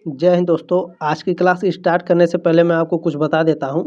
जय हिंद दोस्तों। आज की क्लास स्टार्ट करने से पहले मैं आपको कुछ बता देता हूँ।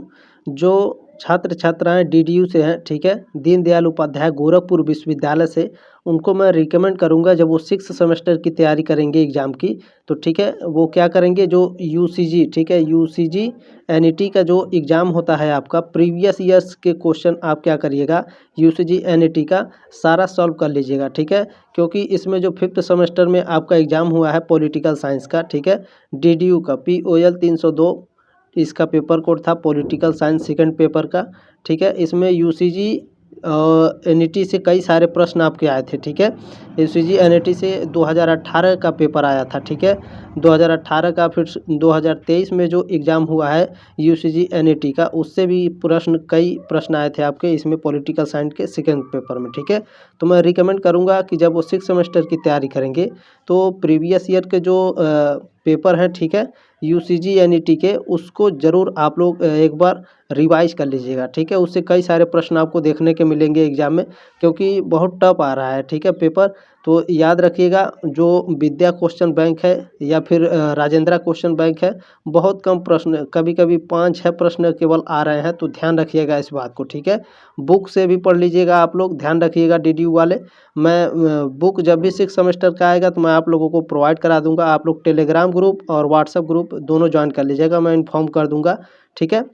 जो छात्र छात्राएं डीडीयू से हैं, ठीक है, दीनदयाल उपाध्याय गोरखपुर विश्वविद्यालय से, उनको मैं रिकमेंड करूँगा जब वो 6th सेमेस्टर की तैयारी करेंगे एग्ज़ाम की, तो ठीक है वो क्या करेंगे, जो यूसीजी, ठीक है, यूसीजी एनईटी का जो एग्ज़ाम होता है आपका, प्रीवियस ईयर्स के क्वेश्चन आप क्या करिएगा, यूसीजी एनईटी का सारा सॉल्व कर लीजिएगा, ठीक है। क्योंकि इसमें जो 5th सेमेस्टर में आपका एग्ज़ाम हुआ है पॉलिटिकल साइंस का, ठीक है, डीडीयू का POL 302 इसका पेपर कोड था, पॉलिटिकल साइंस सेकंड पेपर का, ठीक है। इसमें यूसीजी एनईटी से कई सारे प्रश्न आपके आए थे, ठीक है। यूसीजी एनईटी से 2018 का पेपर आया था, ठीक है, 2018 का। फिर 2023 में जो एग्ज़ाम हुआ है यूसीजी एनईटी का, उससे भी कई प्रश्न आए थे आपके इसमें पॉलिटिकल साइंस के सेकंड पेपर में, ठीक है। तो मैं रिकमेंड करूँगा कि जब वो 6th सेमेस्टर की तैयारी करेंगे तो प्रीवियस ईयर के जो पेपर हैं, ठीक है, यूसीजी एनईटी के, उसको ज़रूर आप लोग एक बार रिवाइज कर लीजिएगा, ठीक है। उससे कई सारे प्रश्न आपको देखने के मिलेंगे एग्ज़ाम में, क्योंकि बहुत टफ आ रहा है, ठीक है, पेपर। तो याद रखिएगा, जो विद्या क्वेश्चन बैंक है या फिर राजेंद्रा क्वेश्चन बैंक है, बहुत कम प्रश्न, कभी कभी 5-6 प्रश्न केवल आ रहे हैं, तो ध्यान रखिएगा इस बात को, ठीक है। बुक से भी पढ़ लीजिएगा आप लोग, ध्यान रखिएगा डीडीयू वाले। मैं बुक जब भी 6th सेमेस्टर का आएगा तो मैं आप लोगों को प्रोवाइड करा दूंगा। आप लोग टेलीग्राम ग्रुप और व्हाट्सएप ग्रुप दोनों ज्वाइन कर लीजिएगा, मैं इन्फॉर्म कर दूंगा, ठीक है।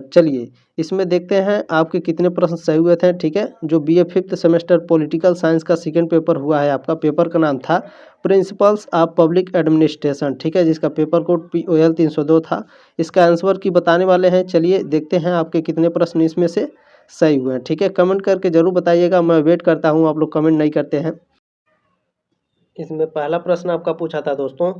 चलिए इसमें देखते हैं आपके कितने प्रश्न सही हुए थे, ठीक है। जो BA 5th semester political science का सेकंड पेपर हुआ है आपका, पेपर का नाम था प्रिंसिपल्स ऑफ पब्लिक एडमिनिस्ट्रेशन, ठीक है, जिसका पेपर कोड POL 302 था। इसका आंसर की बताने वाले हैं। चलिए देखते हैं आपके कितने प्रश्न इसमें से सही हुए हैं, ठीक है। कमेंट करके ज़रूर बताइएगा, मैं वेट करता हूँ, आप लोग कमेंट नहीं करते हैं। इसमें पहला प्रश्न आपका पूछा था दोस्तों,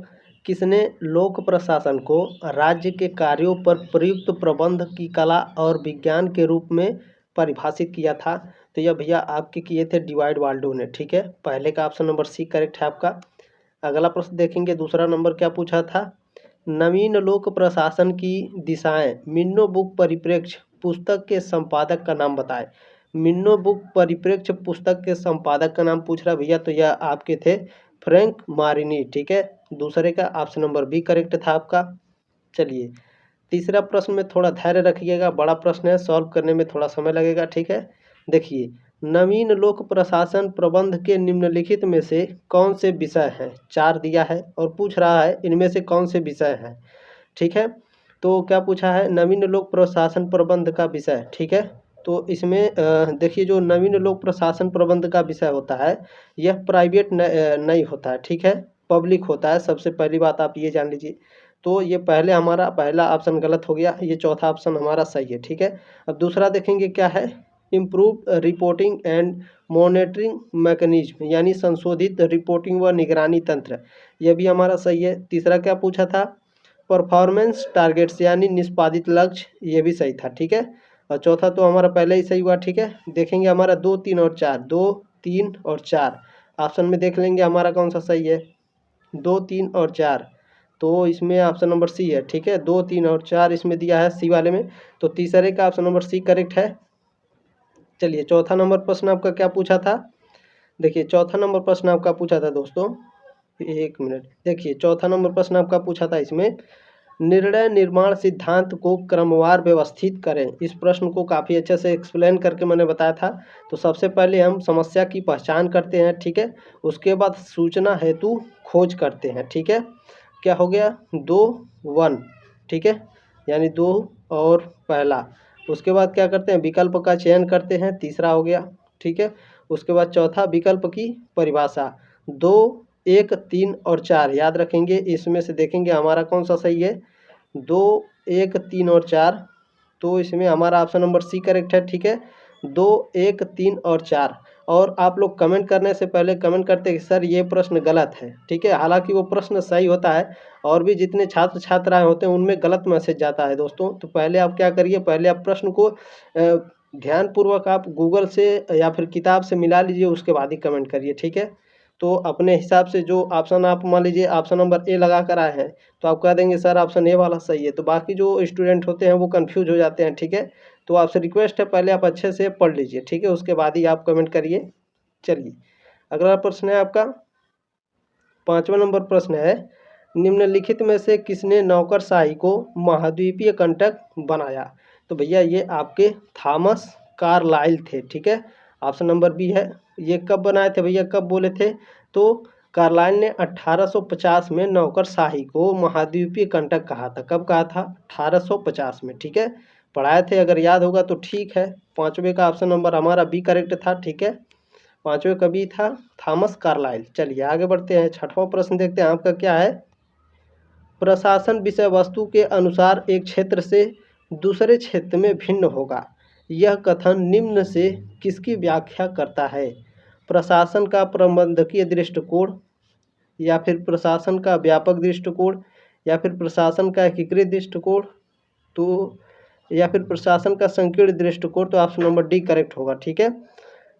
किसने लोक प्रशासन को राज्य के कार्यों पर प्रयुक्त प्रबंध की कला और विज्ञान के रूप में परिभाषित किया था। तो यह भैया आपके किए थे डिवाइड वाल्डो ने, ठीक है। पहले का ऑप्शन नंबर C करेक्ट है आपका। अगला प्रश्न देखेंगे, दूसरा नंबर क्या पूछा था, नवीन लोक प्रशासन की दिशाएं मिन्नो बुक परिप्रेक्ष्य पुस्तक के संपादक का नाम बताएं। मिन्नो बुक परिप्रेक्ष्य पुस्तक के संपादक का नाम पूछ रहा भैया, तो यह आपके थे फ्रैंक मारिनी, ठीक है। दूसरे का ऑप्शन नंबर B करेक्ट था आपका। चलिए तीसरा प्रश्न में थोड़ा धैर्य रखिएगा, बड़ा प्रश्न है, सॉल्व करने में थोड़ा समय लगेगा, ठीक है। देखिए, नवीन लोक प्रशासन प्रबंध के निम्नलिखित में से कौन से विषय हैं, 4 दिया है और पूछ रहा है इनमें से कौन से विषय हैं, ठीक है। तो क्या पूछा है, नवीन लोक प्रशासन प्रबंध का विषय, ठीक है। तो इसमें देखिए, जो नवीन लोक प्रशासन प्रबंध का विषय होता है, यह प्राइवेट नहीं होता है, ठीक है, पब्लिक होता है। सबसे पहली बात आप ये जान लीजिए। तो ये पहले हमारा पहला ऑप्शन गलत हो गया, ये चौथा ऑप्शन हमारा सही है, ठीक है। अब दूसरा देखेंगे क्या है, improve reporting and monitoring mechanism, यानी संशोधित रिपोर्टिंग व निगरानी तंत्र, यह भी हमारा सही है। तीसरा क्या पूछा था, परफॉर्मेंस टारगेट्स, यानी निष्पादित लक्ष्य, ये भी सही था, ठीक है। और चौथा तो हमारा पहले ही सही हुआ, ठीक है। देखेंगे हमारा 2, 3 और 4, 2, 3 और 4 ऑप्शन में देख लेंगे हमारा कौन सा सही है, 2, 3 और 4। तो इसमें ऑप्शन नंबर C है, ठीक है, 2, 3 और 4 इसमें दिया है C वाले में, तो तीसरे का ऑप्शन नंबर C करेक्ट है। चलिए चौथा नंबर प्रश्न आपका क्या पूछा था, देखिए चौथा नंबर प्रश्न आपका पूछा था दोस्तों, एक मिनट, देखिए चौथा नंबर प्रश्न आपका पूछा था, इसमें निर्णय निर्माण सिद्धांत को क्रमवार व्यवस्थित करें। इस प्रश्न को काफ़ी अच्छे से एक्सप्लेन करके मैंने बताया था। तो सबसे पहले हम समस्या की पहचान करते हैं, ठीक है, उसके बाद सूचना हेतु खोज करते हैं, ठीक है। क्या हो गया, 2, 1, ठीक है, यानी 2 और पहला। उसके बाद क्या करते हैं, विकल्प का चयन करते हैं, तीसरा हो गया, ठीक है। उसके बाद चौथा, विकल्प की परिभाषा, 2, 1, 3 और 4 याद रखेंगे। इसमें से देखेंगे हमारा कौन सा सही है, 2, 1, 3 और 4। तो इसमें हमारा ऑप्शन नंबर C करेक्ट है, ठीक है, 2, 1, 3 और 4। और आप लोग कमेंट करने से पहले कमेंट करते हैं कि सर ये प्रश्न गलत है, ठीक है। हालांकि वो प्रश्न सही होता है, और भी जितने छात्र छात्राएं होते हैं उनमें गलत मैसेज जाता है दोस्तों। तो पहले आप क्या करिए, पहले आप प्रश्न को ध्यानपूर्वक आप गूगल से या फिर किताब से मिला लीजिए, उसके बाद ही कमेंट करिए, ठीक है। तो अपने हिसाब से जो ऑप्शन आप मान लीजिए ऑप्शन नंबर A लगा कर आए हैं, तो आप कह देंगे सर ऑप्शन A वाला सही है, तो बाकी जो स्टूडेंट होते हैं वो कंफ्यूज हो जाते हैं, ठीक है। तो आपसे रिक्वेस्ट है, पहले आप अच्छे से पढ़ लीजिए, ठीक है, उसके बाद ही आप कमेंट करिए। चलिए अगला प्रश्न है आपका, 5वां नंबर प्रश्न है, निम्नलिखित में से किसने नौकरशाही को महाद्वीपीय कंटक बनाया? तो भैया ये आपके थॉमस कार्लाइल थे, ठीक है। ऑप्शन नंबर बी है। ये कब बनाए थे भैया, कब बोले थे? तो कार्लाइल ने 1850 में नौकरशाही को महाद्वीपीय कंटक कहा था। कब कहा था? 1850 में, ठीक है। पढ़ाए थे, अगर याद होगा तो ठीक है। पाँचवें का ऑप्शन नंबर हमारा बी करेक्ट था, ठीक है। पाँचवें का बी था थॉमस कार्लाइल। चलिए आगे बढ़ते हैं, छठवां प्रश्न देखते हैं आपका क्या है। प्रशासन विषय वस्तु के अनुसार एक क्षेत्र से दूसरे क्षेत्र में भिन्न होगा, यह कथन निम्न से किसकी व्याख्या करता है? प्रशासन का प्रबंधकीय दृष्टिकोण, या फिर प्रशासन का व्यापक दृष्टिकोण, या फिर प्रशासन का एकीकृत दृष्टिकोण, तो या फिर प्रशासन का संकीर्ण दृष्टिकोण। तो ऑप्शन नंबर डी करेक्ट होगा, ठीक है।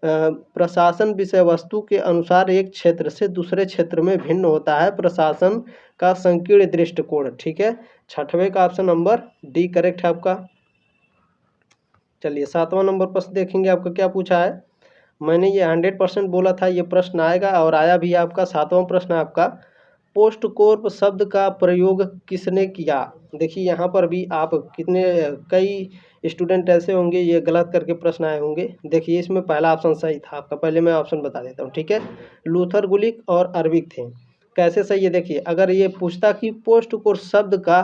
प्रशासन विषय वस्तु के अनुसार एक क्षेत्र से दूसरे क्षेत्र में भिन्न होता है, प्रशासन का संकीर्ण दृष्टिकोण, ठीक है। छठवें का ऑप्शन नंबर डी करेक्ट है आपका। चलिए सातवां नंबर प्रश्न देखेंगे, आपका क्या पूछा है। मैंने ये 100% बोला था ये प्रश्न आएगा, और आया भी आपका। सातवां प्रश्न आपका, पोस्ट कोर्प शब्द का प्रयोग किसने किया? देखिए यहाँ पर भी आप कई स्टूडेंट ऐसे होंगे ये गलत करके प्रश्न आए होंगे। देखिए इसमें पहला ऑप्शन सही था आपका, पहले मैं ऑप्शन बता देता हूँ, ठीक है। लूथर गुलिक और अर्विक थे। कैसे सही है? देखिए अगर ये पूछता कि पोस्ट कोर्प शब्द का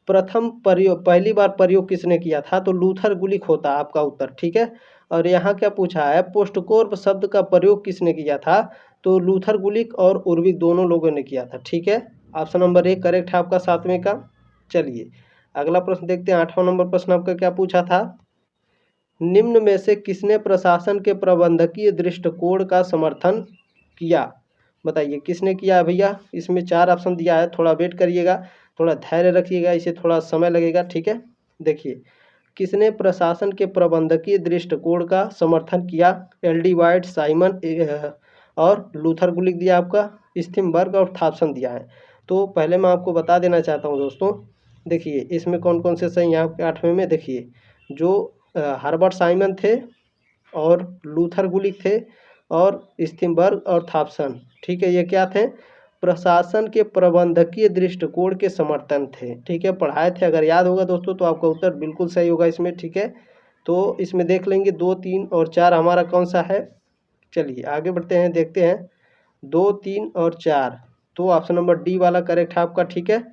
पहली बार प्रयोग किसने किया था, तो लूथर गुलिक होता आपका उत्तर, ठीक है। और यहाँ क्या पूछा है, पोस्ट कोर्प शब्द का प्रयोग किसने किया था, तो लूथर गुलिक और उर्विक दोनों लोगों ने किया था, ठीक है। ऑप्शन नंबर ए करेक्ट है आपका सातवें का। चलिए अगला प्रश्न देखते हैं, आठवां नंबर प्रश्न आपका क्या पूछा था। निम्न में से किसने प्रशासन के प्रबंधकीय दृष्टिकोण का समर्थन किया? बताइए किसने किया है भैया। इसमें 4 ऑप्शन दिया है, थोड़ा वेट करिएगा, थोड़ा धैर्य रखिएगा, इसे थोड़ा समय लगेगा, ठीक है। देखिए किसने प्रशासन के प्रबंधकीय दृष्टिकोण का समर्थन किया? एल.डी. वाइट, साइमन और लूथर गुलिक दिया आपका, स्थिमबर्ग और थॉम्सन दिया है। तो पहले मैं आपको बता देना चाहता हूँ दोस्तों, देखिए इसमें कौन कौन से सही हैं आपके आठवें में। देखिए जो हर्बर्ट साइमन थे और लूथर गुलिक थे और स्थिमबर्ग और थॉम्सन, ठीक है, ये क्या थे? प्रशासन के प्रबंधकीय दृष्टिकोण के समर्थन थे, ठीक है। पढ़ाए थे, अगर याद होगा दोस्तों तो आपका उत्तर बिल्कुल सही होगा इसमें, ठीक है। तो इसमें देख लेंगे 2, 3 और 4 हमारा कौन सा है। चलिए आगे बढ़ते हैं, देखते हैं 2, 3 और 4, तो ऑप्शन नंबर डी वाला करेक्ट है आपका, ठीक है।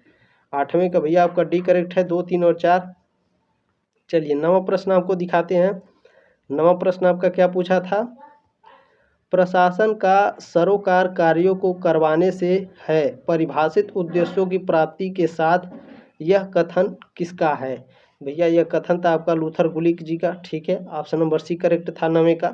आठवें का भैया आपका डी करेक्ट है, 2, 3 और 4। चलिए नवा प्रश्न आपको दिखाते हैं। नवा प्रश्न आपका क्या पूछा था। प्रशासन का सरोकार कार्यों को करवाने से है, परिभाषित उद्देश्यों की प्राप्ति के साथ यह कथन किसका है? भैया यह कथन था आपका लूथर गुलिक जी का, ठीक है। ऑप्शन नंबर सी करेक्ट था नवे का।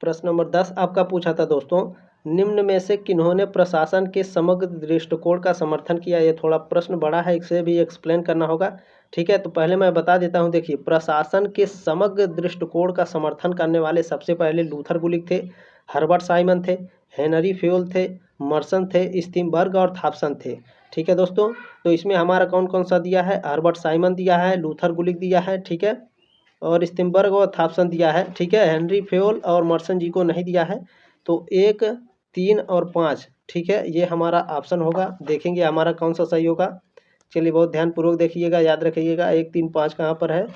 प्रश्न नंबर 10 आपका पूछा था दोस्तों, निम्न में से किन्होंने प्रशासन के समग्र दृष्टिकोण का समर्थन किया? ये थोड़ा प्रश्न बड़ा है, इसे भी एक्सप्लेन करना होगा, ठीक है। तो पहले मैं बता देता हूँ, देखिए प्रशासन के समग्र दृष्टिकोण का समर्थन करने वाले सबसे पहले लूथर गुलिक थे, हर्बर्ट साइमन थे, हेनरी फ्योल थे, मर्सन थे, स्थिमबर्ग और थॉम्सन थे, ठीक है दोस्तों। तो इसमें हमारा कौन कौन सा दिया है, हर्बर्ट साइमन दिया है, लूथर गुलिक दिया है, ठीक है, और स्थिमबर्ग और थॉम्सन दिया है, ठीक है। हेनरी फ्योल और मर्सन जी को नहीं दिया है। तो 1, 3 और 5, ठीक है, ये हमारा ऑप्शन होगा। देखेंगे हमारा कौन सा सही होगा। चलिए बहुत ध्यानपूर्वक देखिएगा, याद रखिएगा 1, 3, 5 कहाँ पर है,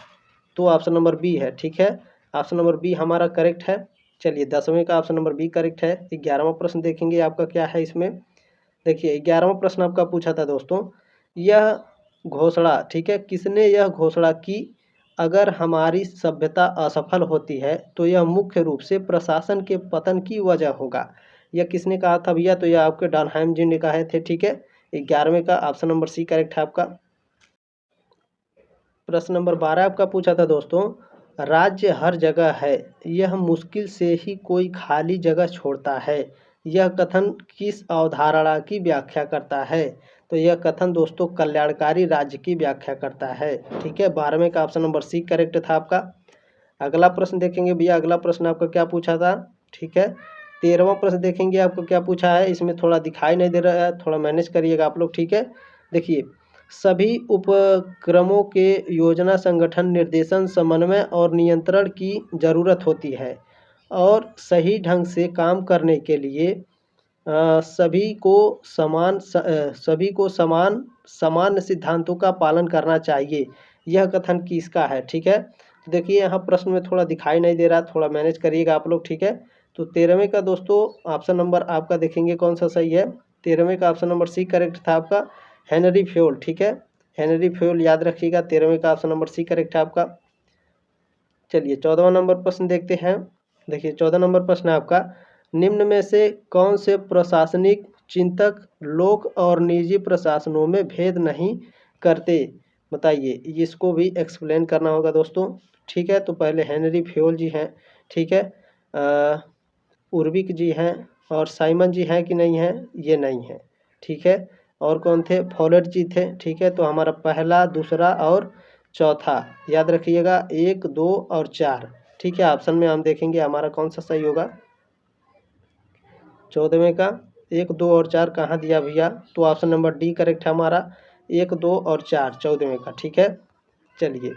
तो ऑप्शन नंबर बी है, ठीक है। ऑप्शन नंबर बी हमारा करेक्ट है। चलिए 10वें का ऑप्शन नंबर बी करेक्ट है। 11वां प्रश्न देखेंगे आपका क्या है इसमें। देखिए 11वां प्रश्न आपका पूछा था दोस्तों, यह घोषणा, ठीक है, किसने यह घोषणा की, अगर हमारी सभ्यता असफल होती है तो यह मुख्य रूप से प्रशासन के पतन की वजह होगा? यह किसने कहा था भैया? तो यह आपके डॉनहाइम जी ने कहे थे, ठीक है। 11वें का ऑप्शन नंबर सी करेक्ट है आपका। प्रश्न नंबर 12 आपका पूछा था दोस्तों, राज्य हर जगह है, यह मुश्किल से ही कोई खाली जगह छोड़ता है, यह कथन किस अवधारणा की व्याख्या करता है? तो यह कथन दोस्तों कल्याणकारी राज्य की व्याख्या करता है, ठीक है। 12वें का ऑप्शन नंबर सी करेक्ट था आपका। अगला प्रश्न देखेंगे भैया, अगला प्रश्न आपका क्या पूछा था, ठीक है। 13वां प्रश्न देखेंगे आपको क्या पूछा है। इसमें थोड़ा दिखाई नहीं दे रहा है, थोड़ा मैनेज करिएगा आप लोग, ठीक है। देखिए सभी उपक्रमों के योजना, संगठन, निर्देशन, समन्वय और नियंत्रण की ज़रूरत होती है, और सही ढंग से काम करने के लिए सभी को समान सामान्य सिद्धांतों का पालन करना चाहिए। यह कथन किसका है? ठीक है, तो देखिए यहाँ प्रश्न में थोड़ा दिखाई नहीं दे रहा, थोड़ा मैनेज करिएगा आप लोग। ठीक है, तो 13वें का दोस्तों ऑप्शन नंबर आपका देखेंगे कौन सा सही है। 13वें का ऑप्शन नंबर सी करेक्ट था आपका, हेनरी फ्योल। ठीक है, हेनरी फ्योल याद रखिएगा। 13वें का ऑप्शन नंबर सी करेक्ट है आपका। चलिए 14वां नंबर प्रश्न देखते हैं। देखिए 14 नंबर प्रश्न है आपका, निम्न में से कौन से प्रशासनिक चिंतक लोक और निजी प्रशासनों में भेद नहीं करते? बताइए, इसको भी एक्सप्लेन करना होगा दोस्तों। ठीक है, तो पहले हेनरी फ्योल जी हैं। ठीक है, उर्विक जी हैं और साइमन जी हैं कि नहीं हैं? ये नहीं है। ठीक है, और कौन थे? फॉलेट जी थे। ठीक है, तो हमारा पहला, दूसरा और चौथा याद रखिएगा, 1, 2 और 4। ठीक है, ऑप्शन में हम देखेंगे हमारा कौन सा सही होगा। 14वें का 1, 2 और 4 कहाँ दिया भैया? तो ऑप्शन नंबर डी करेक्ट है हमारा, 1, 2 और 4 14वें का। ठीक है, चलिए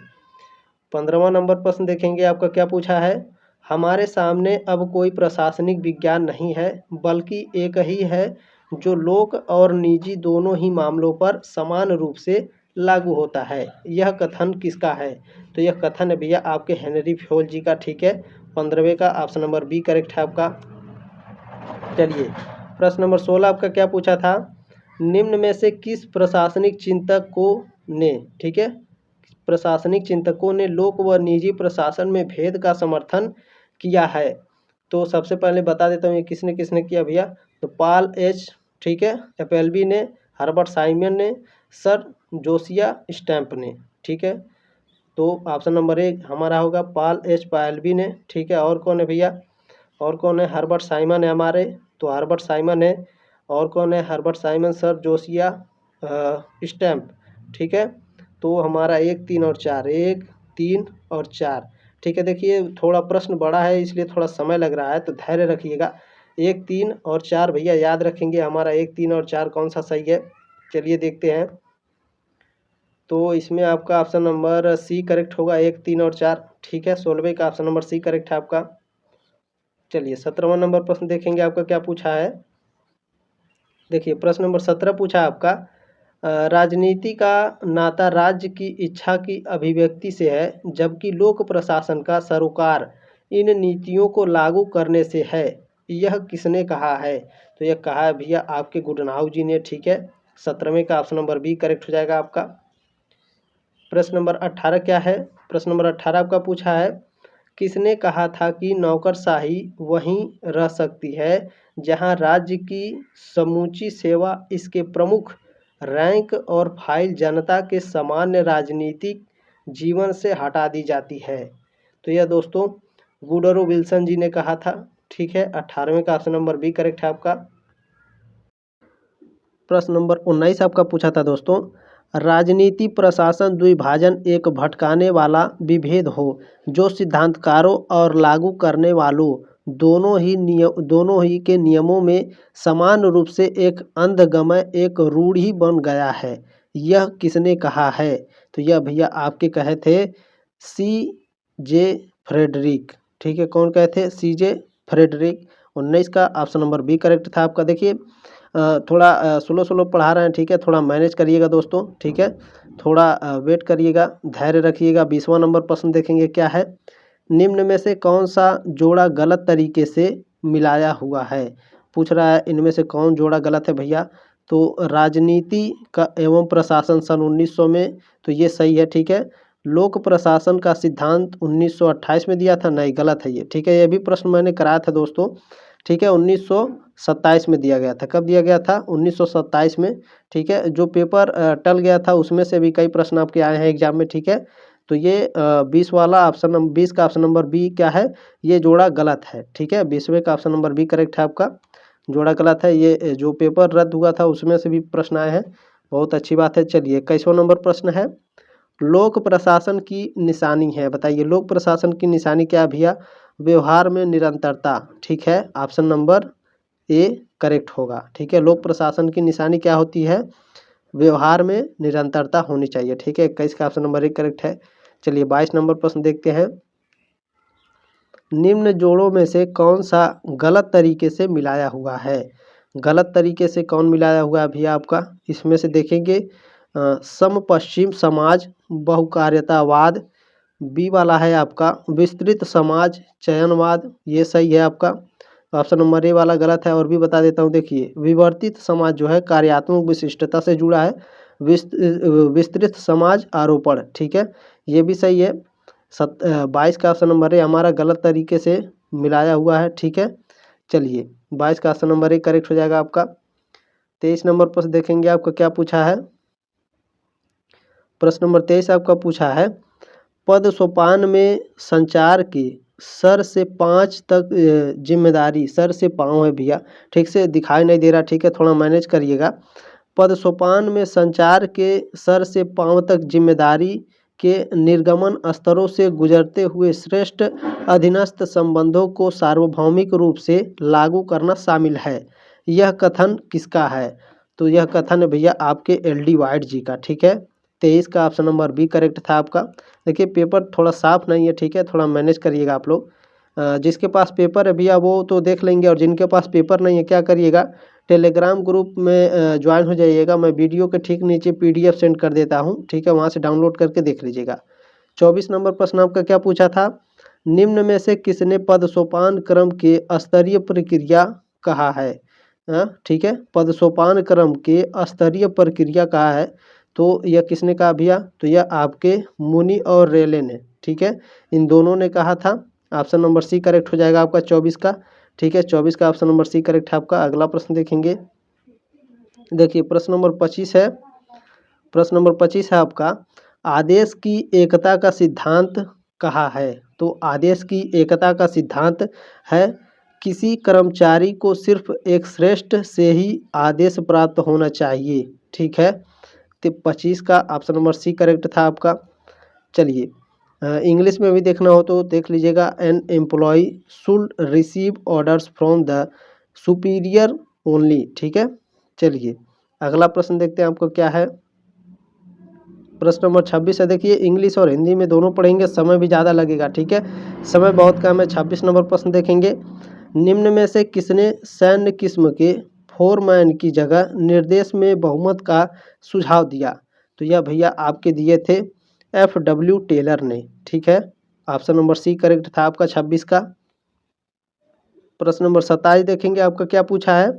15वां नंबर प्रश्न देखेंगे आपका क्या पूछा है। हमारे सामने अब कोई प्रशासनिक विज्ञान नहीं है, बल्कि एक ही है जो लोक और निजी दोनों ही मामलों पर समान रूप से लागू होता है। यह कथन किसका है? तो यह कथन है भैया आपके हेनरी फ्योल जी का। ठीक है, 15वें का ऑप्शन नंबर बी करेक्ट है आपका। चलिए प्रश्न नंबर 16 आपका क्या पूछा था, निम्न में से किस प्रशासनिक चिंतक को ने, ठीक है, प्रशासनिक चिंतकों ने लोक व निजी प्रशासन में भेद का समर्थन किया है? तो सबसे पहले बता देता हूँ ये किसने किसने किया भैया। तो पॉल एच, ठीक है, एपेलबी ने, हर्बर्ट साइमन ने, सर जोसिया स्टैम्प ने। ठीक है, तो ऑप्शन नंबर 1 हमारा होगा पॉल एच एपेलबी ने। ठीक है, और कौन है भैया? और कौन है? हर्बर्ट साइमन है हमारे, तो हर्बर्ट साइमन है। और कौन है? Herbert Simon, sir Josiah Stamp. ठीक है, तो हमारा 1, 3 और 4, 1, 3 और 4। ठीक है, देखिए थोड़ा प्रश्न बड़ा है इसलिए थोड़ा समय लग रहा है, तो धैर्य रखिएगा। 1, 3 और 4 भैया याद रखेंगे हमारा 1, 3 और 4 कौन सा सही है। चलिए देखते हैं, तो इसमें आपका ऑप्शन नंबर सी करेक्ट होगा, 1, 3 और 4। ठीक है, 16वें का ऑप्शन नंबर सी करेक्ट है आपका। चलिए 17वां नंबर प्रश्न देखेंगे आपका क्या पूछा है। देखिए प्रश्न नंबर 17 पूछा आपका, राजनीति का नाता राज्य की इच्छा की अभिव्यक्ति से है, जबकि लोक प्रशासन का सरोकार इन नीतियों को लागू करने से है। यह किसने कहा है? तो यह कहा है भैया आपके गुडनाव जी ने। ठीक है, 17वें का ऑप्शन नंबर बी करेक्ट हो जाएगा आपका। प्रश्न नंबर 18 क्या है? प्रश्न नंबर 18 आपका पूछा है, किसने कहा था कि नौकरशाही वहीं रह सकती है जहां राज्य की समूची सेवा इसके प्रमुख रैंक और फाइल जनता के सामान्य राजनीतिक जीवन से हटा दी जाती है? तो यह दोस्तों वुडरो विल्सन जी ने कहा था। ठीक है, 18वें का ऑप्शन नंबर बी करेक्ट है आपका। प्रश्न नंबर 19 आपका पूछा था दोस्तों, राजनीति प्रशासन द्विभाजन एक भटकाने वाला विभेद हो जो सिद्धांतकारों और लागू करने वालों दोनों ही के नियमों में समान रूप से एक अंधगम्य एक रूढ़ि बन गया है। यह किसने कहा है? तो यह भैया आपके कहे थे सी जे फ्रेडरिक। ठीक है, कौन कहे थे? सी जे फ्रेडरिक। 19 का ऑप्शन नंबर बी करेक्ट था आपका। देखिए थोड़ा स्लो स्लो पढ़ा रहे हैं। ठीक है, थोड़ा मैनेज करिएगा दोस्तों। ठीक है, थोड़ा वेट करिएगा, धैर्य रखिएगा। 20वां नंबर प्रश्न देखेंगे क्या है, निम्न में से कौन सा जोड़ा गलत तरीके से मिलाया हुआ है? पूछ रहा है इनमें से कौन जोड़ा गलत है भैया। तो राजनीति का एवं प्रशासन सन 1900 में, तो ये सही है। ठीक है, लोक प्रशासन का सिद्धांत 1928 में दिया था, नहीं गलत है ये। ठीक है, ये भी प्रश्न मैंने कराया था दोस्तों। ठीक है, 1927 में दिया गया था। कब दिया गया था? 1927 में। ठीक है, जो पेपर टल गया था उसमें से भी कई प्रश्न आपके आए हैं एग्जाम में। ठीक है, तो ये 20 वाला ऑप्शन नंबर 20 का ऑप्शन नंबर बी क्या है? ये जोड़ा गलत है। ठीक है, 20वें का ऑप्शन नंबर बी करेक्ट है आपका, जोड़ा गलत है। ये जो पेपर रद्द हुआ था उसमें से भी प्रश्न आए हैं, बहुत अच्छी बात है। चलिए 21वां नंबर प्रश्न है, लोक प्रशासन की निशानी है, बताइए लोक प्रशासन की निशानी क्या है भैया? व्यवहार में निरंतरता। ठीक है, ऑप्शन नंबर ए करेक्ट होगा। ठीक है, लोक प्रशासन की निशानी क्या होती है? व्यवहार में निरंतरता होनी चाहिए। ठीक है, 21 का ऑप्शन नंबर ए करेक्ट है। चलिए 22 नंबर प्रश्न देखते हैं, निम्न जोड़ों में से कौन सा गलत तरीके से मिलाया हुआ है? गलत तरीके से कौन मिलाया हुआ है भैया आपका, इसमें से देखेंगे सम पश्चिम समाज बहुकार्यतावाद, बी वाला है आपका विस्तृत समाज चयनवाद, ये सही है आपका। ऑप्शन नंबर ए वाला गलत है। और भी बता देता हूँ, देखिए विवर्तित समाज जो है कार्यात्मक विशिष्टता से जुड़ा है, विस्तृत समाज आरोपण, ठीक है, ये भी सही है। 22 का ऑप्शन नंबर ए हमारा गलत तरीके से मिलाया हुआ है, ठीक है। चलिए 22 का ऑप्शन नंबर ए करेक्ट हो जाएगा आपका। 23 नंबर पर देखेंगे आपका क्या पूछा है। प्रश्न नंबर 23 आपका पूछा है पद सोपान में संचार की सर से 5 तक जिम्मेदारी, सर से पाँव है भैया, ठीक से दिखाई नहीं दे रहा, ठीक है, थोड़ा मैनेज करिएगा। पद सोपान में संचार के सर से पाँव तक जिम्मेदारी के निर्गमन स्तरों से गुजरते हुए श्रेष्ठ अधीनस्थ संबंधों को सार्वभौमिक रूप से लागू करना शामिल है। यह कथन किसका है? तो यह कथन है भैया आपके एल.डी. वाइट जी का, ठीक है। 23 का ऑप्शन नंबर बी करेक्ट था आपका। देखिए पेपर थोड़ा साफ नहीं है, ठीक है, थोड़ा मैनेज करिएगा आप लोग। जिसके पास पेपर है भैया वो तो देख लेंगे, और जिनके पास पेपर नहीं है क्या करिएगा, टेलीग्राम ग्रुप में ज्वाइन हो जाइएगा। मैं वीडियो के ठीक नीचे PDF सेंड कर देता हूँ, ठीक है, वहाँ से डाउनलोड करके देख लीजिएगा। 24 नंबर प्रश्न आपका क्या पूछा था, निम्न में से किसने पद सोपान क्रम के स्तरीय प्रक्रिया कहा है? ठीक है, पद सोपान क्रम के स्तरीय प्रक्रिया कहा है, तो यह किसने कहा भैया? तो यह आपके मुनि और रेले ने, ठीक है, इन दोनों ने कहा था। ऑप्शन नंबर सी करेक्ट हो जाएगा आपका 24 का, ठीक है, 24 का ऑप्शन नंबर सी करेक्ट है आपका। अगला प्रश्न देखेंगे, देखिए प्रश्न नंबर 25 है। प्रश्न नंबर 25 है आपका आदेश की एकता का सिद्धांत कहा है? तो आदेश की एकता का सिद्धांत है किसी कर्मचारी को सिर्फ एक श्रेष्ठ से ही आदेश प्राप्त होना चाहिए, ठीक है। तो 25 का ऑप्शन नंबर सी करेक्ट था आपका। चलिए इंग्लिश में भी देखना हो तो देख लीजिएगा, an employ should receive orders from the superior only, ठीक है। चलिए अगला प्रश्न देखते हैं आपको क्या है। प्रश्न नंबर 26 है, देखिए इंग्लिश और हिंदी में दोनों पढ़ेंगे, समय भी ज़्यादा लगेगा, ठीक है, समय बहुत कम है। 26 नंबर प्रश्न देखेंगे, निम्न में से किसने सैन्य किस्म के फोरमैन की जगह निर्देश में बहुमत का सुझाव दिया? तो यह भैया आपके दिए थे FW टेलर ने, ठीक है। ऑप्शन नंबर सी करेक्ट था आपका 26 का। प्रश्न नंबर 27 देखेंगे आपका क्या पूछा है।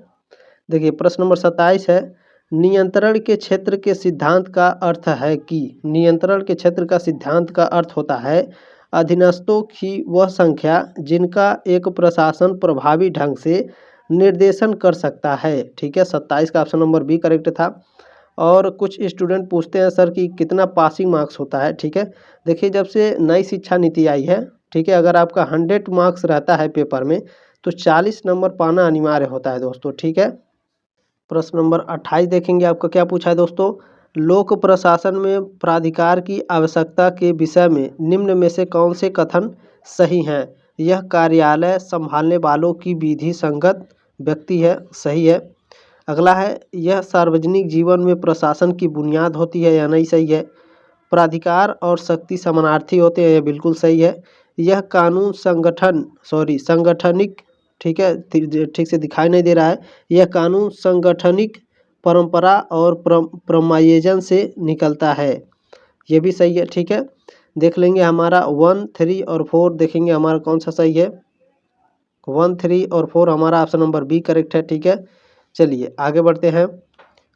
देखिए प्रश्न नंबर 27 है, नियंत्रण के क्षेत्र के सिद्धांत का अर्थ है कि, नियंत्रण के क्षेत्र का सिद्धांत का अर्थ होता है अधीनस्थों की वह संख्या जिनका एक प्रशासन प्रभावी ढंग से निर्देशन कर सकता है, ठीक है। 27 का ऑप्शन नंबर बी करेक्ट था। और कुछ स्टूडेंट पूछते हैं सर कि कितना पासिंग मार्क्स होता है, ठीक है। देखिए जब से नई शिक्षा नीति आई है, ठीक है, अगर आपका 100 मार्क्स रहता है पेपर में तो 40 नंबर पाना अनिवार्य होता है दोस्तों, ठीक है। प्रश्न नंबर 28 देखेंगे आपका क्या पूछा है दोस्तों, लोक प्रशासन में प्राधिकार की आवश्यकता के विषय में निम्न में से कौन से कथन सही हैं? यह कार्यालय संभालने वालों की विधि संगत व्यक्ति है, सही है। अगला है, यह सार्वजनिक जीवन में प्रशासन की बुनियाद होती है या नहीं, सही है। प्राधिकार और शक्ति समानार्थी होते हैं, यह बिल्कुल सही है। यह कानून संगठनिक, ठीक है, ठीक से दिखाई नहीं दे रहा है। यह कानून संगठनिक परंपरा और प्रमायोजन से निकलता है, ये भी सही है, ठीक है। देख लेंगे हमारा 1, 3 और 4 देखेंगे हमारा कौन सा सही है। 1, 3 और 4 हमारा ऑप्शन नंबर बी करेक्ट है, ठीक है। चलिए आगे बढ़ते हैं।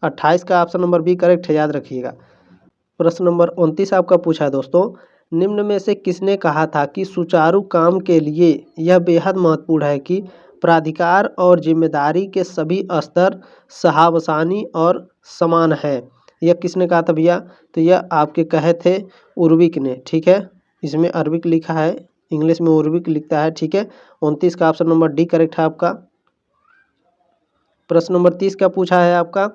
28 का ऑप्शन नंबर बी करेक्ट है, याद रखिएगा। प्रश्न नंबर 29 आपका पूछा है दोस्तों, निम्न में से किसने कहा था कि सुचारू काम के लिए यह बेहद महत्वपूर्ण है कि प्राधिकार और जिम्मेदारी के सभी स्तर सहावसानी और समान है? यह किसने कहा था भैया? तो यह आपके कहे थे उर्विक ने, ठीक है। इसमें अरबिक लिखा है, इंग्लिश में उर्विक लिखता है, ठीक है। 29 का ऑप्शन नंबर डी करेक्ट है आपका। प्रश्न नंबर 30 का पूछा है आपका,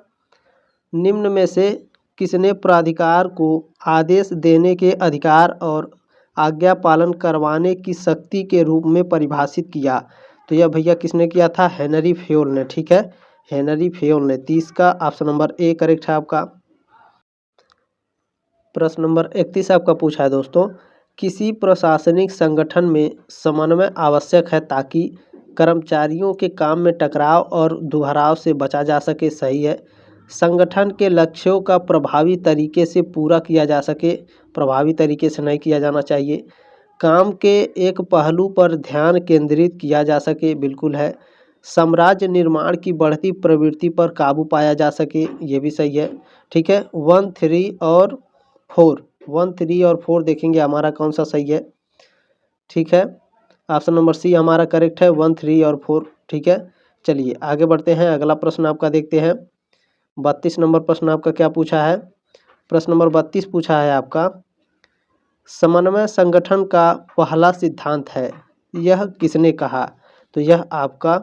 निम्न में से किसने प्राधिकार को आदेश देने के अधिकार और आज्ञा पालन करवाने की शक्ति के रूप में परिभाषित किया? तो यह भैया किसने किया था? हेनरी फेयोल ने, ठीक है, हेनरी फेयोल ने। 30 का ऑप्शन नंबर ए करेक्ट है आपका। प्रश्न नंबर 31 आपका पूछा है दोस्तों, किसी प्रशासनिक संगठन में समन्वय आवश्यक है ताकि कर्मचारियों के काम में टकराव और दोहराव से बचा जा सके, सही है। संगठन के लक्ष्यों का प्रभावी तरीके से पूरा किया जा सके, प्रभावी तरीके से नहीं किया जाना चाहिए। काम के एक पहलू पर ध्यान केंद्रित किया जा सके, बिल्कुल है। साम्राज्य निर्माण की बढ़ती प्रवृत्ति पर काबू पाया जा सके, ये भी सही है, ठीक है। 1, 3 और 4, 1, 3 और 4 देखेंगे हमारा कौन सा सही है, ठीक है। ऑप्शन नंबर सी हमारा करेक्ट है, 1, 3 और 4, ठीक है। चलिए आगे बढ़ते हैं, अगला प्रश्न आपका देखते हैं। 32 नंबर प्रश्न आपका क्या पूछा है। प्रश्न नंबर 32 पूछा है आपका, समन्वय संगठन का पहला सिद्धांत है, यह किसने कहा। तो यह आपका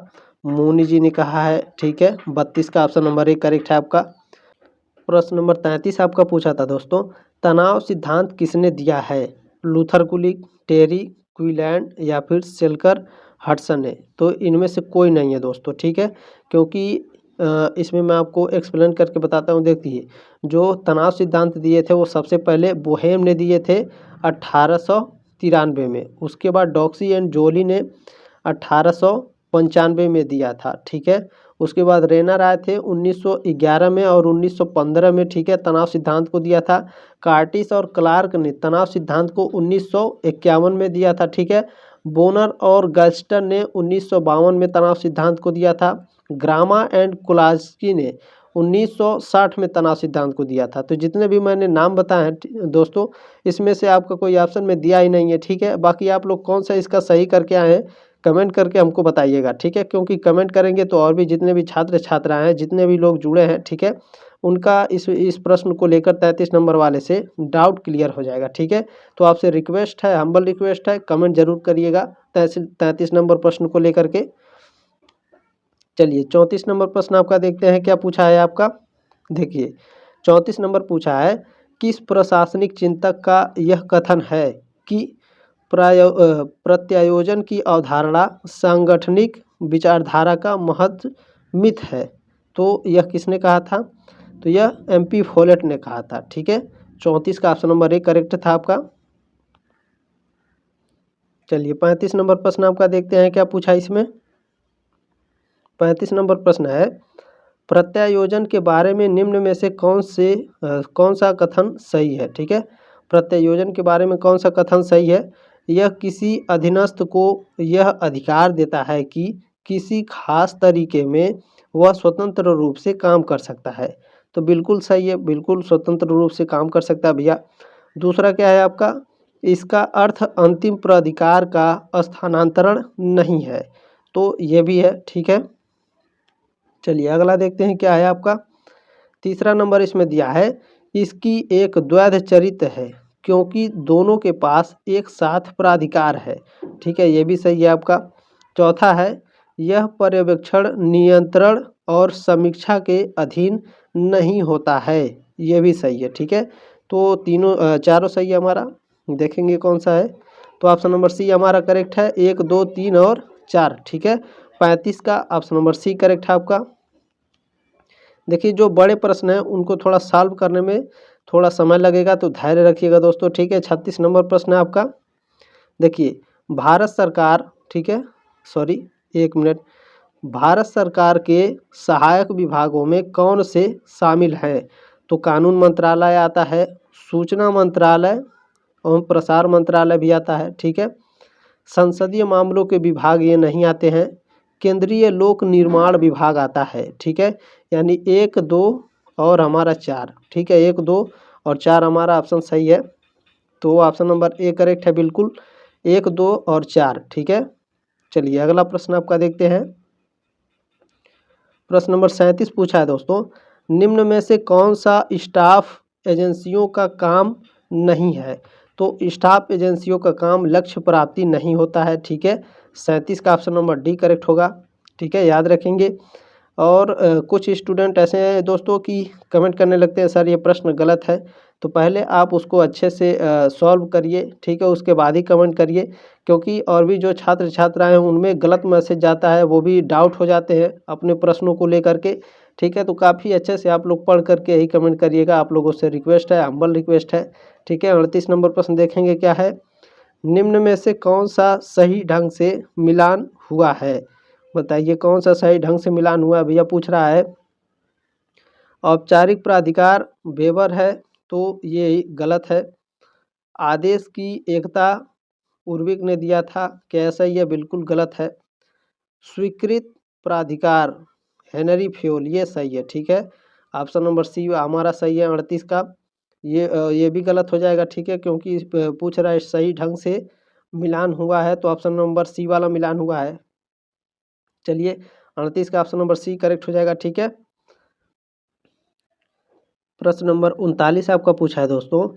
मोनी जी ने कहा है, ठीक है। 32 का ऑप्शन नंबर 1 करेक्ट है आपका। प्रश्न नंबर 33 आपका पूछा था दोस्तों, तनाव सिद्धांत किसने दिया है। लूथर कुलिक, टेरी, क्विलैंड या फिर सेल्कर हडसन ने। तो इनमें से कोई नहीं है दोस्तों, ठीक है। क्योंकि इसमें मैं आपको एक्सप्लेन करके बताता हूँ। देखिए जो तनाव सिद्धांत दिए थे वो सबसे पहले बोहेम ने दिए थे 1893 में। उसके बाद डॉक्सी एंड जोली ने 1895 में दिया था, ठीक है। उसके बाद रेनर आए थे 1911 में और 1915 में, ठीक है, तनाव सिद्धांत को दिया था। कार्टिस और क्लार्क ने तनाव सिद्धांत को 1951 में दिया था, ठीक है। बोनर और गल्स्टन ने 1952 में तनाव सिद्धांत को दिया था। ग्रामा एंड कुलास्की ने 1960 में तनाव सिद्धांत को दिया था। तो जितने भी मैंने नाम बताए हैं दोस्तों, इसमें से आपका कोई ऑप्शन में दिया ही नहीं है, ठीक है। बाकी आप लोग कौन सा इसका सही करके आए हैं कमेंट करके हमको बताइएगा, ठीक है। क्योंकि कमेंट करेंगे तो और भी जितने भी छात्र छात्राएं हैं, जितने भी लोग जुड़े हैं, ठीक है, उनका इस प्रश्न को लेकर 33 नंबर वाले से डाउट क्लियर हो जाएगा, ठीक है। तो आपसे रिक्वेस्ट है, हम्बल रिक्वेस्ट है, कमेंट जरूर करिएगा 33 नंबर प्रश्न को लेकर के। चलिए 34 नंबर प्रश्न आपका देखते हैं क्या पूछा है आपका। देखिए 34 नंबर पूछा है, किस प्रशासनिक चिंतक का यह कथन है कि प्रत्यायोजन की अवधारणा सांगठनिक विचारधारा का महत्व मिथ है। तो यह किसने कहा था। तो यह MP फोलेट ने कहा था, ठीक है। 34 का ऑप्शन नंबर 1 करेक्ट था आपका। चलिए 35 नंबर प्रश्न आपका देखते हैं क्या पूछा इसमें। 35 नंबर प्रश्न है, प्रत्यायोजन के बारे में निम्न में से कौन सा कथन सही है, ठीक है। प्रत्यायोजन के बारे में कौन सा कथन सही है। यह किसी अधीनस्थ को यह अधिकार देता है कि किसी खास तरीके में वह स्वतंत्र रूप से काम कर सकता है। तो बिल्कुल सही है, बिल्कुल स्वतंत्र रूप से काम कर सकता है भैया। दूसरा क्या है आपका, इसका अर्थ अंतिम प्राधिकार का स्थानांतरण नहीं है। तो ये भी है, ठीक है। चलिए अगला देखते हैं क्या है आपका। तीसरा नंबर इसमें दिया है, इसकी एक द्वैध चरित्र है क्योंकि दोनों के पास एक साथ प्राधिकार है, ठीक है, ये भी सही है आपका। चौथा है, यह पर्यवेक्षण, नियंत्रण और समीक्षा के अधीन नहीं होता है, ये भी सही है, ठीक है। तो चारों सही है हमारा। देखेंगे कौन सा है। तो ऑप्शन नंबर सी हमारा करेक्ट है, 1, 2, 3 और 4, ठीक है। 35 का ऑप्शन नंबर सी करेक्ट है आपका। देखिए जो बड़े प्रश्न हैं उनको थोड़ा सॉल्व करने में थोड़ा समय लगेगा, तो धैर्य रखिएगा दोस्तों, ठीक है। 36 नंबर प्रश्न है आपका। देखिए भारत सरकार, ठीक है, सॉरी 1 मिनट, भारत सरकार के सहायक विभागों में कौन से शामिल हैं। तो कानून मंत्रालय आता है, सूचना मंत्रालय एवं प्रसार मंत्रालय भी आता है, ठीक है। संसदीय मामलों के विभाग ये नहीं आते हैं। केंद्रीय लोक निर्माण विभाग आता है, ठीक है। यानी 1, 2 और हमारा 4, ठीक है, 1, 2 और 4 हमारा ऑप्शन सही है। तो ऑप्शन नंबर ए करेक्ट है, बिल्कुल 1, 2 और 4, ठीक है। चलिए अगला प्रश्न आपका देखते हैं। प्रश्न नंबर 37 पूछा है दोस्तों, निम्न में से कौन सा स्टाफ एजेंसियों का काम नहीं है। तो स्टाफ एजेंसियों का काम लक्ष्य प्राप्ति नहीं होता है, ठीक है। 37 का ऑप्शन नंबर डी करेक्ट होगा, ठीक है, याद रखेंगे। और कुछ स्टूडेंट ऐसे हैं दोस्तों कि कमेंट करने लगते हैं सर ये प्रश्न गलत है। तो पहले आप उसको अच्छे से सॉल्व करिए, ठीक है, उसके बाद ही कमेंट करिए। क्योंकि और भी जो छात्र छात्राएं हैं उनमें गलत मैसेज जाता है, वो भी डाउट हो जाते हैं अपने प्रश्नों को लेकर के, ठीक है। तो काफ़ी अच्छे से आप लोग पढ़ करके ही कमेंट करिएगा, आप लोगों से रिक्वेस्ट है, हम्बल रिक्वेस्ट है, ठीक है। 38 नंबर प्रश्न देखेंगे क्या है। निम्न में से कौन सा सही ढंग से मिलान हुआ है। बताइए कौन सा सही ढंग से मिलान हुआ है भैया, पूछ रहा है। औपचारिक प्राधिकार वेबर है, तो ये गलत है। आदेश की एकता उर्विक ने दिया था, कैसा ये बिल्कुल गलत है। स्वीकृत प्राधिकार हेनरी फ्योल, ये सही है, ठीक है। ऑप्शन नंबर सी हमारा सही है 38 का। ये भी गलत हो जाएगा, ठीक है, क्योंकि पूछ रहा है सही ढंग से मिलान हुआ है, तो ऑप्शन नंबर सी वाला मिलान हुआ है। चलिए 38 का ऑप्शन नंबर सी करेक्ट हो जाएगा, ठीक है। प्रश्न नंबर 39 आपका पूछा है दोस्तों,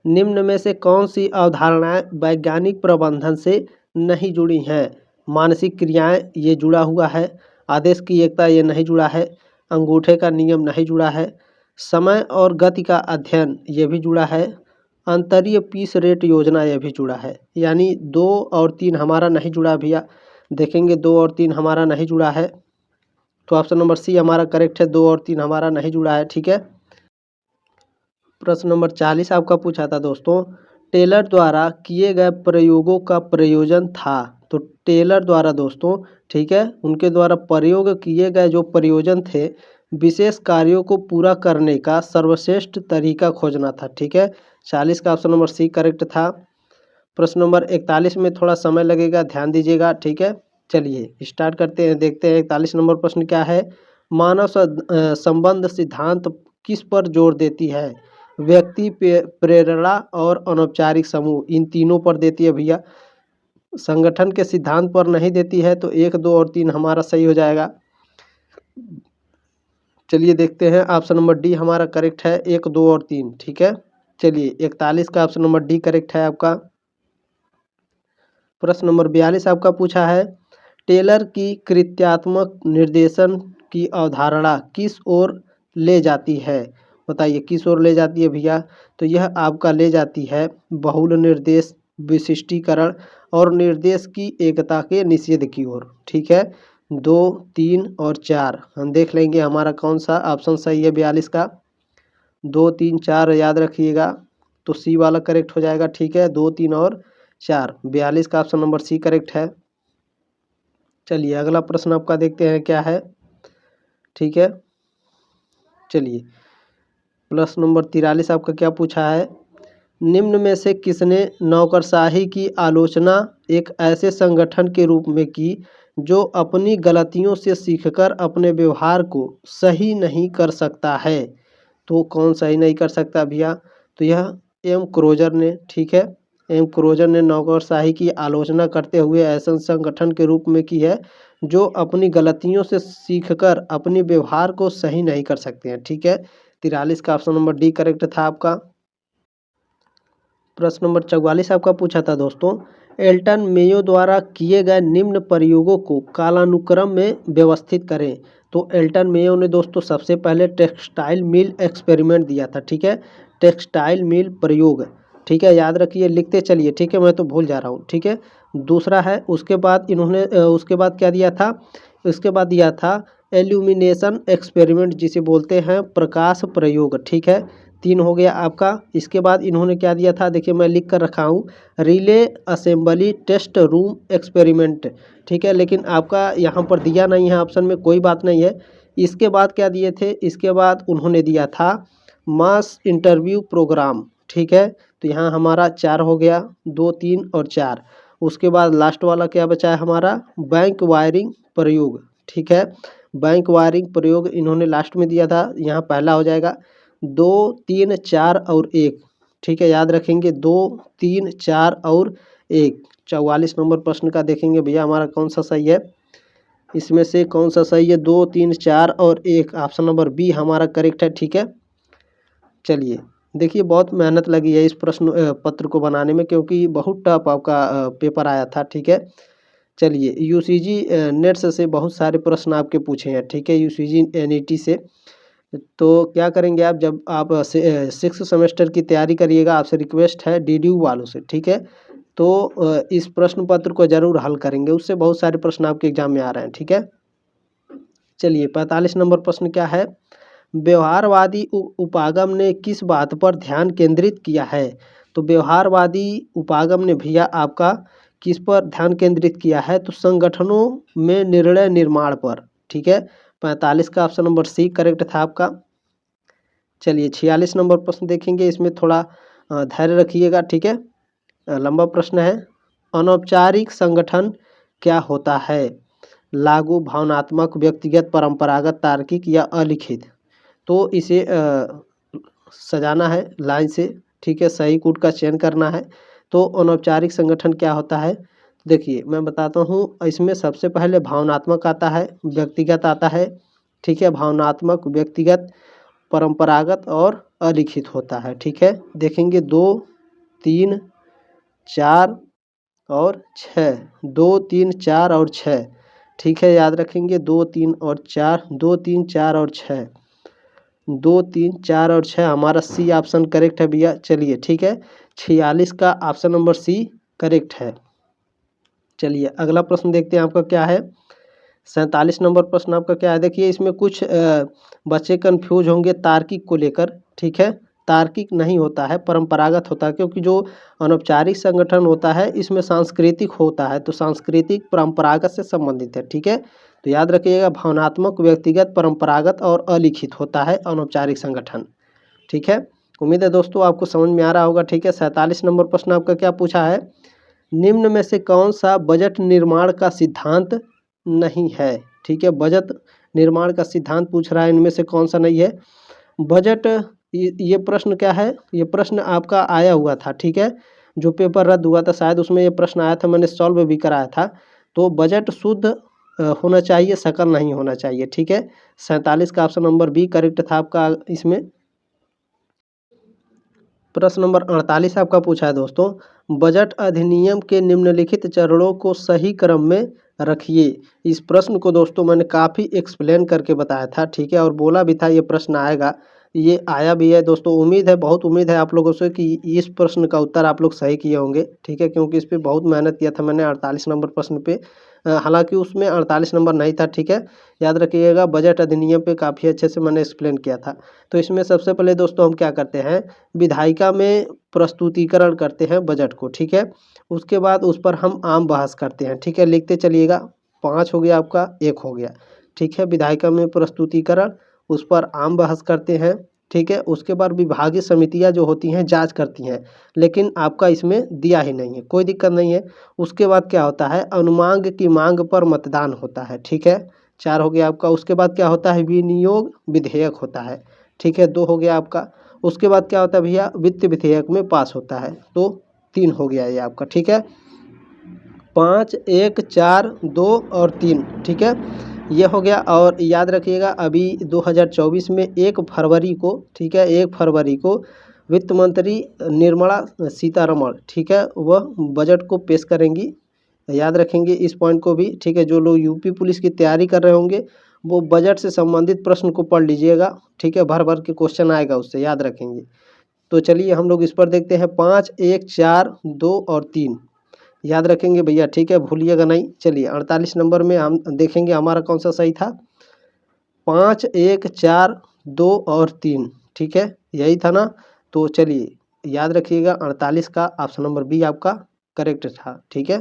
निम्न में से कौन सी अवधारणाएं वैज्ञानिक प्रबंधन से नहीं जुड़ी हैं। मानसिक क्रियाएं ये जुड़ा हुआ है, आदेश की एकता ये नहीं जुड़ा है, अंगूठे का नियम नहीं जुड़ा है, समय और गति का अध्ययन ये भी जुड़ा है, अंतरीय पीस रेट योजना ये भी जुड़ा है। यानी 2 और 3 हमारा नहीं जुड़ा भैया, देखेंगे 2 और 3 हमारा नहीं जुड़ा है, तो ऑप्शन नंबर सी हमारा करेक्ट है, 2 और 3 हमारा नहीं जुड़ा है, ठीक है। प्रश्न नंबर 40 आपका पूछा था दोस्तों, टेलर द्वारा किए गए प्रयोगों का प्रयोजन था। तो टेलर द्वारा दोस्तों, ठीक है, उनके द्वारा प्रयोग किए गए जो प्रयोजन थे, विशेष कार्यों को पूरा करने का सर्वश्रेष्ठ तरीका खोजना था, ठीक है। 40 का ऑप्शन नंबर सी करेक्ट था। प्रश्न नंबर 41 में थोड़ा समय लगेगा, ध्यान दीजिएगा, ठीक है। चलिए स्टार्ट करते हैं, देखते हैं 41 नंबर प्रश्न क्या है। मानव संबंध सिद्धांत किस पर जोर देती है। व्यक्ति, प्रेरणा और अनौपचारिक समूह, इन तीनों पर देती है भैया, संगठन के सिद्धांत पर नहीं देती है। तो 1, 2 और 3 हमारा सही हो जाएगा। चलिए देखते हैं, ऑप्शन नंबर डी हमारा करेक्ट है, 1, 2 और 3, ठीक है। चलिए 41 का ऑप्शन नंबर डी करेक्ट है आपका। प्रश्न नंबर 42 आपका पूछा है, टेलर की कृत्यात्मक निर्देशन की अवधारणा किस ओर ले जाती है। बताइए किस ओर ले जाती है भैया। तो यह आपका ले जाती है बहुल निर्देश, विशिष्टीकरण और निर्देश की एकता के निषेध की ओर, ठीक है। 2, 3 और 4 हम देख लेंगे हमारा कौन सा ऑप्शन सही है 42 का। 2, 3, 4 याद रखिएगा, तो सी वाला करेक्ट हो जाएगा, ठीक है। 2, 3 और 4, 42 का ऑप्शन नंबर सी करेक्ट है। चलिए अगला प्रश्न आपका देखते हैं क्या है, ठीक है। चलिए प्रश्न नंबर 43 आपका क्या पूछा है, निम्न में से किसने नौकरशाही की आलोचना एक ऐसे संगठन के रूप में की जो अपनी गलतियों से सीखकर अपने व्यवहार को सही नहीं कर सकता है। तो कौन सही नहीं कर सकता भैया। तो यह एम क्रोजर ने, ठीक है, एम क्रोजर ने नौकरशाही की आलोचना करते हुए ऐसे संगठन के रूप में की है जो अपनी गलतियों से सीखकर अपने व्यवहार को सही नहीं कर सकते हैं, ठीक है। 43 का ऑप्शन नंबर डी करेक्ट था आपका। प्रश्न नंबर 44 आपका पूछा था दोस्तों, एल्टन मेयो द्वारा किए गए निम्न प्रयोगों को कालानुक्रम में व्यवस्थित करें। तो एल्टन मेयो ने दोस्तों सबसे पहले टेक्सटाइल मिल एक्सपेरिमेंट दिया था, ठीक है, टेक्सटाइल मिल प्रयोग, ठीक है, याद रखिए, लिखते चलिए, ठीक है, मैं तो भूल जा रहा हूँ, ठीक है। दूसरा है, उसके बाद इन्होंने उसके बाद क्या दिया था, उसके बाद दिया था एल्यूमिनेशन एक्सपेरिमेंट, जिसे बोलते हैं प्रकाश प्रयोग, ठीक है। 3 हो गया आपका। इसके बाद इन्होंने क्या दिया था, देखिए मैं लिख कर रखा हूँ, relay assembly test room experiment, ठीक है, लेकिन आपका यहाँ पर दिया नहीं है ऑप्शन में, कोई बात नहीं है। इसके बाद क्या दिए थे, इसके बाद उन्होंने दिया था मास इंटरव्यू प्रोग्राम, ठीक है। तो यहाँ हमारा 4 हो गया, 2, 3 और 4। उसके बाद लास्ट वाला क्या बचा है हमारा, बैंक वायरिंग प्रयोग, ठीक है, बैंक वायरिंग प्रयोग इन्होंने लास्ट में दिया था, यहाँ पहला हो जाएगा। 2, 3, 4 और 1, ठीक है, याद रखेंगे 2, 3, 4 और 1। 44 नंबर प्रश्न का देखेंगे भैया हमारा कौन सा सही है, इसमें से कौन सा सही है, 2, 3, 4 और 1, ऑप्शन नंबर बी हमारा करेक्ट है, ठीक है। चलिए देखिए बहुत मेहनत लगी है इस प्रश्न पत्र को बनाने में, क्योंकि बहुत टफ आपका पेपर आया था, ठीक है। चलिए यूसीजी नेट्स से बहुत सारे प्रश्न आपके पूछे हैं, ठीक है, यूसीजी एनईटी से। तो क्या करेंगे आप, जब आप 6th सेमेस्टर की तैयारी करिएगा, आपसे रिक्वेस्ट है डीडीयू वालों से, ठीक है, तो इस प्रश्न पत्र को जरूर हल करेंगे, उससे बहुत सारे प्रश्न आपके एग्जाम में आ रहे हैं, ठीक है। चलिए 45 नंबर प्रश्न क्या है, व्यवहारवादी उपागम ने किस बात पर ध्यान केंद्रित किया है। तो व्यवहारवादी उपागम ने भैया आपका किस पर ध्यान केंद्रित किया है, तो संगठनों में निर्णय निर्माण पर। ठीक है, 45 का ऑप्शन नंबर सी करेक्ट था आपका। चलिए 46 नंबर प्रश्न देखेंगे, इसमें थोड़ा धैर्य रखिएगा। ठीक है, लंबा प्रश्न है। अनौपचारिक संगठन क्या होता है? लागू, भावनात्मक, व्यक्तिगत, परंपरागत, तार्किक या अलिखित। तो इसे सजाना है लाइन से। ठीक है, सही कूट का चयन करना है। तो अनौपचारिक संगठन क्या होता है, देखिए मैं बताता हूँ। इसमें सबसे पहले भावनात्मक आता है, व्यक्तिगत आता है। ठीक है, भावनात्मक, व्यक्तिगत, परंपरागत और अलिखित होता है। ठीक है, देखेंगे 2, 3, 4 और 6। 2, 3, 4 और 6। ठीक है, याद रखेंगे 2, 3 और 4, 2, 3, 4 और 6, 2, 3, 4 और 6 हमारा सी ऑप्शन करेक्ट है भैया। चलिए ठीक है, 46 का ऑप्शन नंबर सी करेक्ट है। चलिए अगला प्रश्न देखते हैं आपका क्या है। 47 नंबर प्रश्न आपका क्या है, देखिए इसमें कुछ बच्चे कंफ्यूज होंगे तार्किक को लेकर। ठीक है, तार्किक नहीं होता है, परंपरागत होता है, क्योंकि जो अनौपचारिक संगठन होता है इसमें सांस्कृतिक होता है, तो सांस्कृतिक परंपरागत से संबंधित है। ठीक है, तो याद रखिएगा भावनात्मक, व्यक्तिगत, परंपरागत और अलिखित होता है अनौपचारिक संगठन। ठीक है, उम्मीद है दोस्तों आपको समझ में आ रहा होगा। ठीक है, 47 नंबर प्रश्न आपका क्या पूछा है, निम्न में से कौन सा बजट निर्माण का सिद्धांत नहीं है। ठीक है, बजट निर्माण का सिद्धांत पूछ रहा है, इनमें से कौन सा नहीं है। बजट, ये प्रश्न क्या है, ये प्रश्न आपका आया हुआ था। ठीक है, जो पेपर रद्द हुआ था शायद उसमें ये प्रश्न आया था, मैंने सॉल्व भी कराया था। तो बजट शुद्ध होना चाहिए, सकल नहीं होना चाहिए। ठीक है, 47 का ऑप्शन नंबर बी करेक्ट था आपका। इसमें प्रश्न नंबर 48 आपका पूछा है दोस्तों, बजट अधिनियम के निम्नलिखित चरणों को सही क्रम में रखिए। इस प्रश्न को दोस्तों मैंने काफ़ी एक्सप्लेन करके बताया था। ठीक है, और बोला भी था ये प्रश्न आएगा, ये आया भी है दोस्तों। उम्मीद है, बहुत उम्मीद है आप लोगों से कि इस प्रश्न का उत्तर आप लोग सही किए होंगे। ठीक है, क्योंकि इस पर बहुत मेहनत किया था मैंने 48 नंबर प्रश्न पे। हालांकि उसमें 48 नंबर नहीं था। ठीक है, याद रखिएगा बजट अधिनियम पे काफ़ी अच्छे से मैंने एक्सप्लेन किया था। तो इसमें सबसे पहले दोस्तों हम क्या करते हैं, विधायिका में प्रस्तुतिकरण करते हैं बजट को। ठीक है, उसके बाद उस पर हम आम बहस करते हैं। ठीक है, लिखते चलिएगा। 5 हो गया आपका, 1 हो गया। ठीक है, विधायिका में प्रस्तुतिकरण, उस पर आम बहस करते हैं। ठीक है, उसके बाद विभागीय समितियां जो होती हैं जांच करती हैं, लेकिन आपका इसमें दिया ही नहीं है, कोई दिक्कत नहीं है। उसके बाद क्या होता है, अनुमांग की मांग पर मतदान होता है। ठीक है, 4 हो गया आपका। उसके बाद क्या होता है, विनियोग विधेयक होता है। ठीक है, 2 हो गया आपका। उसके बाद क्या होता है भैया, वित्त विधेयक में पास होता है। तो 3 हो गया ये आपका। ठीक है, 5, 1, 4, 2 और 3। ठीक है, ये हो गया। और याद रखिएगा अभी 2024 में 1 फरवरी को, ठीक है, 1 फरवरी को वित्त मंत्री निर्मला सीतारमण, ठीक है, वह बजट को पेश करेंगी। याद रखेंगे इस पॉइंट को भी। ठीक है, जो लोग यूपी पुलिस की तैयारी कर रहे होंगे वो बजट से संबंधित प्रश्न को पढ़ लीजिएगा। ठीक है, भर भर के क्वेश्चन आएगा उससे, याद रखेंगे। तो चलिए हम लोग इस पर देखते हैं, 5, 1, 4, 2 और 3 याद रखेंगे भैया। ठीक है, भूलिएगा नहीं। चलिए 48 नंबर में हम देखेंगे हमारा कौन सा सही था, 5, 1, 4, 2 और 3। ठीक है, यही था ना। तो चलिए याद रखिएगा 48 का ऑप्शन नंबर बी आपका करेक्ट था। ठीक है,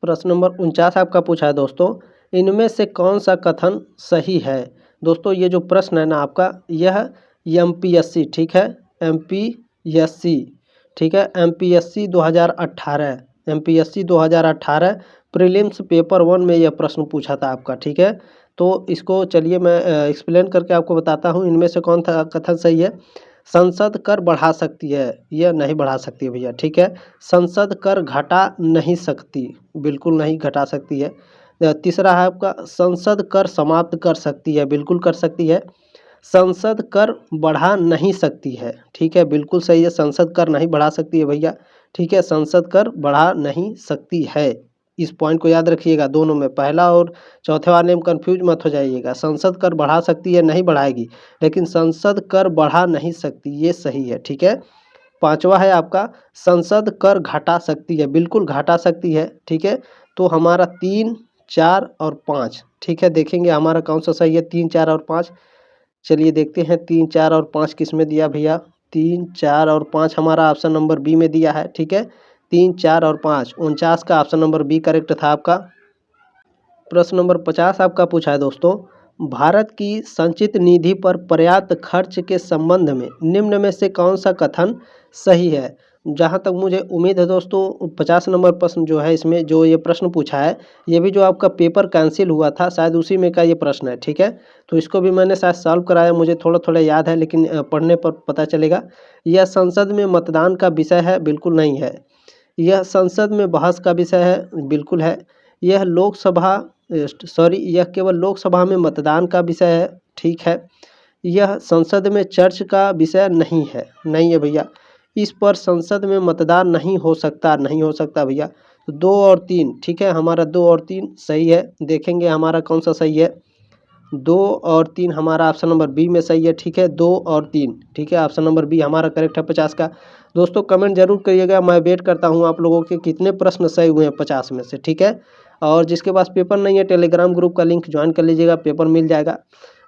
प्रश्न नंबर 49 आपका पूछा है दोस्तों, इनमें से कौन सा कथन सही है। दोस्तों ये जो प्रश्न है ना आपका, यह एमपीएससी, ठीक है, एमपीएससी, ठीक है, एमपीएससी 2018, एमपीएससी 2018 प्रीलिम्स पेपर 1 में यह प्रश्न पूछा था आपका। ठीक है, तो इसको चलिए मैं एक्सप्लेन करके आपको बताता हूँ, इनमें से कौन सा कथन सही है। संसद कर बढ़ा सकती है, यह नहीं बढ़ा सकती है भैया। ठीक है, संसद कर घटा नहीं सकती, बिल्कुल नहीं घटा सकती है। तीसरा है आपका, संसद कर समाप्त कर सकती है, बिल्कुल कर सकती है। संसद कर बढ़ा नहीं सकती है, ठीक है, बिल्कुल सही है, संसद कर नहीं बढ़ा सकती है भैया। ठीक है, संसद कर बढ़ा नहीं सकती है। इस पॉइंट को याद रखिएगा, दोनों में पहला और चौथे वाले में कंफ्यूज मत हो जाइएगा। संसद कर बढ़ा सकती है, नहीं बढ़ाएगी, लेकिन संसद कर बढ़ा नहीं सकती, ये सही है। ठीक है, पांचवा है आपका, संसद कर घटा सकती है, बिल्कुल घटा सकती है। ठीक है, तो हमारा 3, 4 और 5, ठीक है, देखेंगे हमारा कौन सा सही है, 3, 4 और 5। चलिए देखते हैं 3, 4 और 5 किस में दिया भैया। 3, 4 और 5 हमारा ऑप्शन नंबर बी में दिया है। ठीक है, 3, 4 और 5, 49 का ऑप्शन नंबर बी करेक्ट था आपका। प्रश्न नंबर 50 आपका पूछा है दोस्तों, भारत की संचित निधि पर पर्याप्त खर्च के संबंध में निम्न में से कौन सा कथन सही है। जहाँ तक मुझे उम्मीद है दोस्तों 50 नंबर प्रश्न जो है, इसमें जो ये प्रश्न पूछा है, ये भी जो आपका पेपर कैंसिल हुआ था शायद उसी में का ये प्रश्न है, ठीक है। तो इसको भी मैंने शायद सॉल्व कराया, मुझे थोड़ा थोड़ा याद है, लेकिन पढ़ने पर पता चलेगा। यह संसद में मतदान का विषय है, बिल्कुल नहीं है। यह संसद में बहस का विषय है, बिल्कुल है। यह लोकसभा यह केवल लोकसभा में मतदान का विषय है, ठीक है। यह संसद में चर्च का विषय नहीं है, नहीं है भैया। इस पर संसद में मतदान नहीं हो सकता, नहीं हो सकता भैया। तो 2 और 3, ठीक है, हमारा 2 और 3 सही है। देखेंगे हमारा कौन सा सही है। 2 और 3 हमारा ऑप्शन नंबर बी में सही है, ठीक है। 2 और 3, ठीक है, ऑप्शन नंबर बी हमारा करेक्ट है 50 का। दोस्तों कमेंट जरूर करिएगा, मैं वेट करता हूँ आप लोगों के कितने प्रश्न सही हुए हैं 50 में से, ठीक है। और जिसके पास पेपर नहीं है, टेलीग्राम ग्रुप का लिंक ज्वाइन कर लीजिएगा, पेपर मिल जाएगा।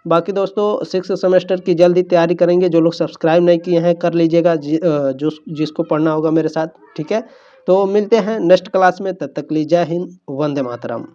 बाकी दोस्तों 6th सेमेस्टर की जल्दी तैयारी करेंगे, जो लोग सब्सक्राइब नहीं किए हैं कर लीजिएगा, जिसको पढ़ना होगा मेरे साथ, ठीक है। तो मिलते हैं नेक्स्ट क्लास में, तब तक के लिए जय हिंद, वंदे मातरम।